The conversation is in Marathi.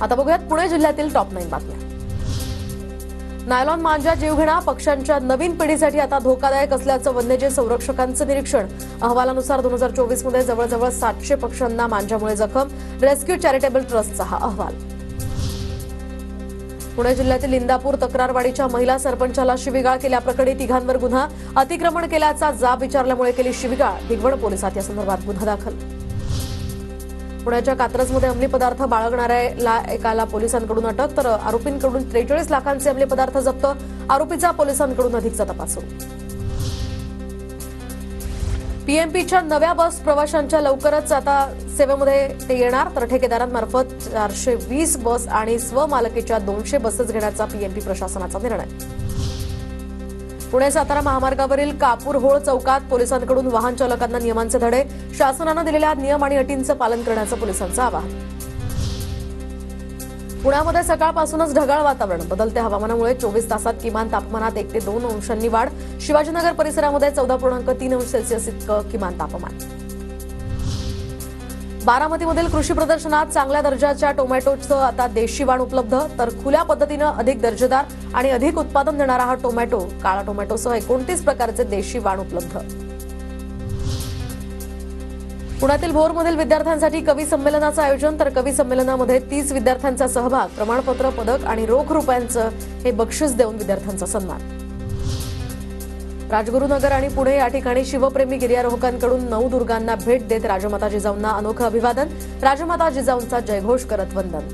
आता बघूयात पुणे जिल्ह्यातील टॉप 9 बातम्या। नायलॉन मांजा जीवघेणा पक्ष्यांच्या नवीन पिढीसाठी आता धोकादायक असल्याचं वन्यजीव संरक्षकांचं निरीक्षण। अहवालानुसार 2024 मध्ये जवळजवळ 700 पक्ष्यांना मांजामुळे जखम। रेस्क्यू चॅरिटेबल ट्रस्टचा हा अहवाल। पुणे जिल्ह्यातील इंदापूर तक्रारवाडीच्या महिला सरपंचाला शिवीगाळ केल्याप्रकरणी तिघांवर गुन्हा। अतिक्रमण केल्याचा जाब विचारल्यामुळे केली शिवीगाळ। दिगवड पोलिसात या संदर्भात गुन्हा दाखल। पुण्याच्या कात्रजमध्ये अंमली पदार्थ बाळगणाऱ्या एकाला पोलिसांकडून अटक, तर आरोपींकडून 43 लाखांचे अंमली पदार्थ जप्त। आरोपीचा पोलिसांकडून अधिकचा तपास सुरू। पीएमपीच्या नव्या बस प्रवाशांच्या लवकरच आता सेवेमध्ये ते येणार, तर ठेकेदारांमार्फत 420 बस आणि स्वमालकीच्या 200 बसेस घेण्याचा पीएमपी प्रशासनाचा निर्णय। पुणे सातारा महामार्गावरील कापूर होळ चौकात पोलिसांकडून वाहन चालकांना नियमांचे धडे। शासनाने दिलेल्या नियम आणि अटींचं पालन करण्याचं पोलिसांचं आवाहन। पुण्यामध्ये सकाळपासूनच ढगाळ वातावरण। बदलत्या हवामानामुळे 24 तासात किमान तापमानात 1 ते 2 अंशांनी वाढ। शिवाजीनगर परिसरामध्ये 14.3 अंश सेल्सिअस इतकं किमान तापमान। बारामतीमधील कृषी प्रदर्शनात चांगल्या दर्जाच्या टोमॅटोचं आता देशी वाण उपलब्ध, तर खुल्या पद्धतीनं अधिक दर्जेदार आणि अधिक उत्पादन देणारा हा टोमॅटो, काळा टोमॅटोसह 29 प्रकारचे देशी वाण उपलब्ध। पुण्यातील भोरमधील विद्यार्थ्यांसाठी कवी संमेलनाचं आयोजन, तर कवी संमेलनामध्ये 30 विद्यार्थ्यांचा सहभाग। प्रमाणपत्र, पदक आणि रोख रुपयांचं हे बक्षीस देऊन विद्यार्थ्यांचा सन्मान। राजगुरुनगर आणि पुणे या ठिकाणी शिवप्रेमी गिर्यारोहकांकडून नवदुर्गांना भेट देत राजमाता जिजाऊंना अनोखं अभिवादन। राजमाता जिजाऊंचा जयघोष करत वंदन।